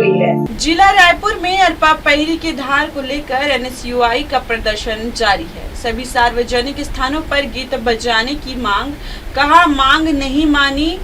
गई है। जिला रायपुर में अरपा पहरी की धार को लेकर एनएसयूआई का प्रदर्शन जारी है। सभी सार्वजनिक स्थानों पर गीत बजाने की मांग, कहा मांग नहीं मानी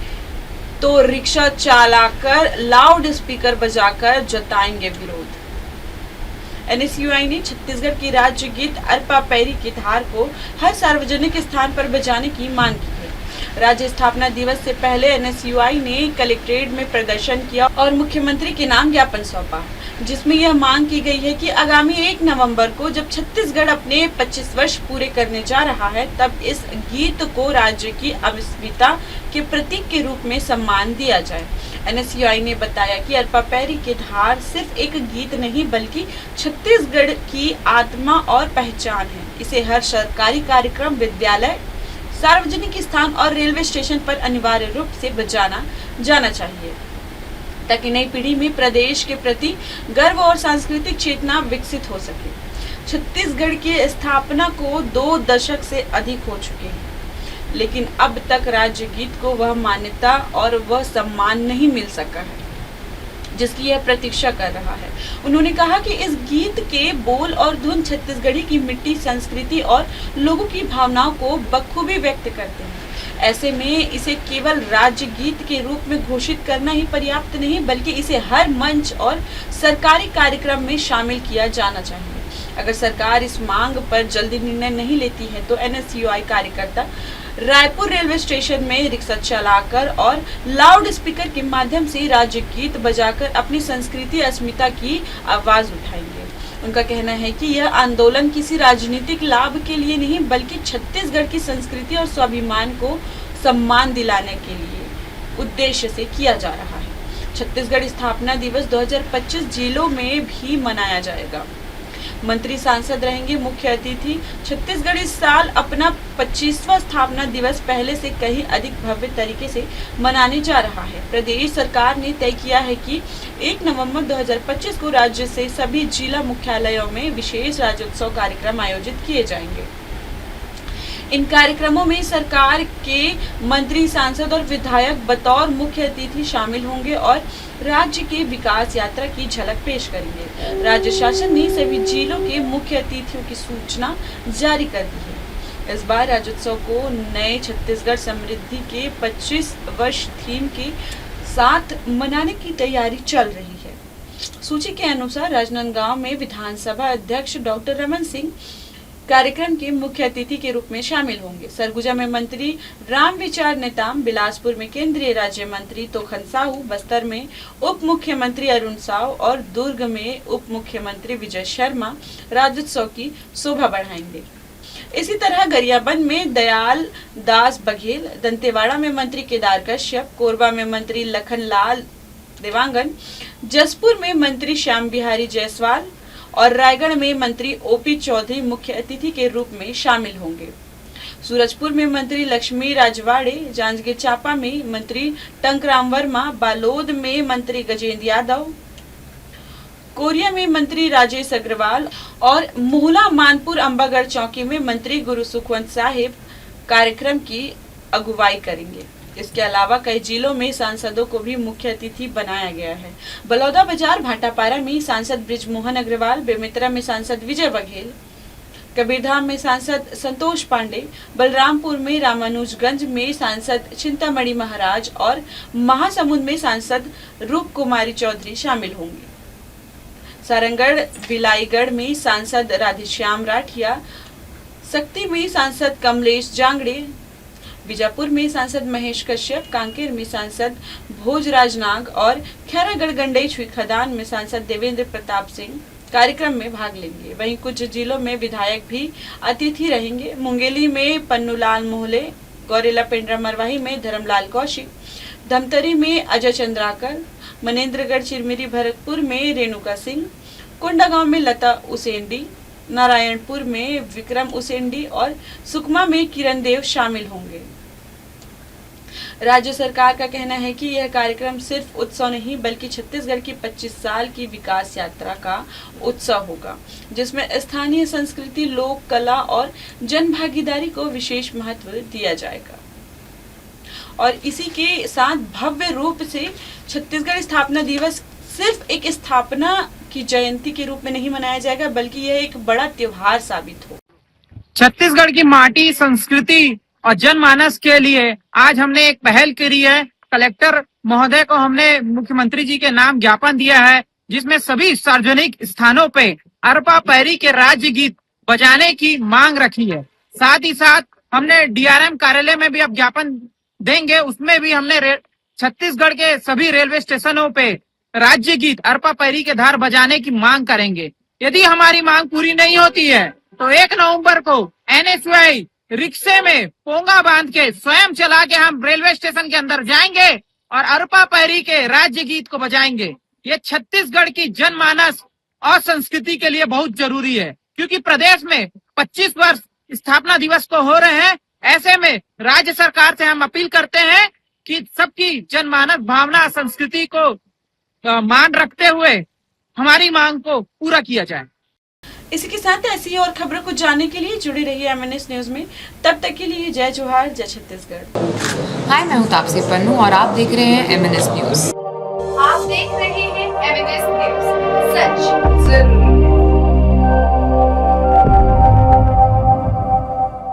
तो रिक्शा चलाकर लाउड स्पीकर बजाकर जताएंगे विरोध। एनएसयूआई ने छत्तीसगढ़ की राज्य गीत अरपा पहरी की धार को हर सार्वजनिक स्थान पर बजाने की मांग की है। राज्य स्थापना दिवस से पहले एनएसयूआई ने कलेक्ट्रेट में प्रदर्शन किया और मुख्यमंत्री के नाम ज्ञापन सौंपा, जिसमें यह मांग की गई है कि आगामी 1 नवंबर को जब छत्तीसगढ़ अपने 25 वर्ष पूरे करने जा रहा है, तब इस गीत को राज्य की अस्मिता के प्रतीक के रूप में सम्मान दिया जाए। एनएसयूआई ने बताया कि अरपा पहरी की धार सिर्फ एक गीत नहीं बल्कि छत्तीसगढ़ की आत्मा और पहचान है। इसे हर सरकारी कार्यक्रम, विद्यालय, सार्वजनिक स्थान और रेलवे स्टेशन पर अनिवार्य रूप से बजाना जाना चाहिए, ताकि नई पीढ़ी में प्रदेश के प्रति गर्व और सांस्कृतिक चेतना विकसित हो सके। छत्तीसगढ़ की स्थापना को 2 दशक से अधिक हो चुके हैं, लेकिन अब तक राज्य गीत को वह मान्यता और वह सम्मान नहीं मिल सका है जिसकी यह प्रतीक्षा कर रहा है। उन्होंने कहा कि इस गीत के बोल और धुन छत्तीसगढ़ी की मिट्टी, संस्कृति और लोगों की भावनाओं को बखूबी व्यक्त करते हैं। ऐसे में इसे केवल राज्य गीत के रूप में घोषित करना ही पर्याप्त नहीं, बल्कि इसे हर मंच और सरकारी कार्यक्रम में शामिल किया जाना चाहिए। अगर सरकार इस मांग पर जल्दी निर्णय नहीं लेती है तो एनएसयूआई कार्यकर्ता रायपुर रेलवे स्टेशन में रिक्शा चलाकर और लाउड स्पीकर के माध्यम से राज्य गीत बजाकर अपनी संस्कृति, अस्मिता की आवाज उठाएंगे। उनका कहना है कि यह आंदोलन किसी राजनीतिक लाभ के लिए नहीं, बल्कि छत्तीसगढ़ की संस्कृति और स्वाभिमान को सम्मान दिलाने के लिए उद्देश्य से किया जा रहा है। छत्तीसगढ़ स्थापना दिवस 2025 जिलों में भी मनाया जाएगा। मंत्री, सांसद रहेंगे मुख्य अतिथि। छत्तीसगढ़ इस साल अपना 25वां स्थापना दिवस पहले से कहीं अधिक भव्य तरीके से मनाने जा रहा है। प्रदेश सरकार ने तय किया है कि 1 नवंबर 2025 को राज्य से सभी जिला मुख्यालयों में विशेष राज्योत्सव कार्यक्रम आयोजित किए जाएंगे। इन कार्यक्रमों में सरकार के मंत्री, सांसद और विधायक बतौर मुख्य अतिथि शामिल होंगे और राज्य के विकास यात्रा की झलक पेश करेंगे। राज्य शासन ने सभी जिलों के मुख्य अतिथियों की सूचना जारी कर दी है। इस बार राज्योत्सव को नए छत्तीसगढ़ समृद्धि के 25 वर्ष थीम के साथ मनाने की तैयारी चल रही है। सूची के अनुसार राजनांदगांव में विधानसभा अध्यक्ष डॉक्टर रमन सिंह कार्यक्रम के मुख्य अतिथि के रूप में शामिल होंगे। सरगुजा में मंत्री रामविचार नेताम, बिलासपुर में केंद्रीय राज्य मंत्री तोखन साहू, बस्तर में उप मुख्यमंत्री अरुण साव और दुर्ग में उप मुख्यमंत्री विजय शर्मा राज्योत्सव की शोभा बढ़ाएंगे। इसी तरह गरियाबंद में दयाल दास बघेल, दंतेवाड़ा में मंत्री केदार कश्यप, कोरबा में मंत्री लखनलाल देवांगन, जसपुर में मंत्री श्याम बिहारी जायसवाल और रायगढ़ में मंत्री ओपी चौधरी मुख्य अतिथि के रूप में शामिल होंगे। सूरजपुर में मंत्री लक्ष्मी राजवाड़े, जांजगीर चांपा में मंत्री टंकराम वर्मा, बालोद में मंत्री गजेंद्र यादव, कोरिया में मंत्री राजेश अग्रवाल और मोहला मानपुर अंबागढ़ चौकी में मंत्री गुरु सुखवंत साहिब कार्यक्रम की अगुवाई करेंगे। इसके अलावा कई जिलों में सांसदों को भी मुख्य अतिथि बनाया गया है। बलौदाबाजार, भाटापारा में सांसद बृजमोहन अग्रवाल, बेमेतरा में सांसद विजय बघेल, कबीरधाम में सांसद संतोष पांडे, बलरामपुर में, रामानुजगंज में सांसद चिंतामणि महाराज और महासमुंद में सांसद रूप कुमारी चौधरी शामिल होंगे। सारंगढ़, बिलाईगढ़ में सांसद राधेश्याम राठिया, सक्ती में सांसद कमलेश जांगड़े, बीजापुर में सांसद महेश कश्यप, कांकेर में सांसद भोजराज नाग और खैरागढ़ गंडेई खदान में सांसद देवेंद्र प्रताप सिंह कार्यक्रम में भाग लेंगे। वहीं कुछ जिलों में विधायक भी अतिथि रहेंगे। मुंगेली में पन्नूलाल मोहले, गौरेला पेंड्रा मरवाही में धर्मलाल कौशिक, धमतरी में अजय चंद्राकर, मनेन्द्रगढ़ चिरमिरी भरतपुर में रेणुका सिंह, कोंडागांव में लता उसेंडी, नारायणपुर में विक्रम उसेंडी और सुकमा में किरण देव शामिल होंगे। राज्य सरकार का कहना है कि यह कार्यक्रम सिर्फ उत्सव नहीं बल्कि छत्तीसगढ़ की 25 साल की विकास यात्रा का उत्सव होगा, जिसमें स्थानीय संस्कृति, लोक कला और जन भागीदारी को विशेष महत्व दिया जाएगा। और इसी के साथ भव्य रूप से छत्तीसगढ़ स्थापना दिवस सिर्फ एक स्थापना की जयंती के रूप में नहीं मनाया जाएगा, बल्कि यह एक बड़ा त्योहार साबित हो। छत्तीसगढ़ की माटी, संस्कृति और जनमानस के लिए आज हमने एक पहल करी है। कलेक्टर महोदय को हमने मुख्यमंत्री जी के नाम ज्ञापन दिया है, जिसमें सभी सार्वजनिक स्थानों पे अरपा पैरी के राज्य गीत बजाने की मांग रखी है। साथ ही साथ हमने डीआरएम कार्यालय में भी अब ज्ञापन देंगे, उसमें भी हमने छत्तीसगढ़ के सभी रेलवे स्टेशनों पे राज्य गीत अरपा पैरी के धार बजाने की मांग करेंगे। यदि हमारी मांग पूरी नहीं होती है तो 1 नवंबर को एनएसयूआई रिक्शे में पोंगा बांध के स्वयं चला के हम रेलवे स्टेशन के अंदर जाएंगे और अरपा पैरी के राज्य गीत को बजाएंगे। ये छत्तीसगढ़ की जनमानस और संस्कृति के लिए बहुत जरूरी है, क्योंकि प्रदेश में 25 वर्ष स्थापना दिवस को हो रहे हैं। ऐसे में राज्य सरकार से हम अपील करते हैं कि सबकी जनमानस भावना, संस्कृति को मान रखते हुए हमारी मांग को पूरा किया जाए। इसी के साथ ऐसी और खबरों को जानने के लिए जुड़े रहिए MNS न्यूज में। तब तक के लिए जय जोहार, जय छत्तीसगढ़। हाय, मैं हूँ तापसी पन्नू और आप देख रहे हैं MNS न्यूज। आप देख रहे हैं MNS न्यूज, सच जरूर।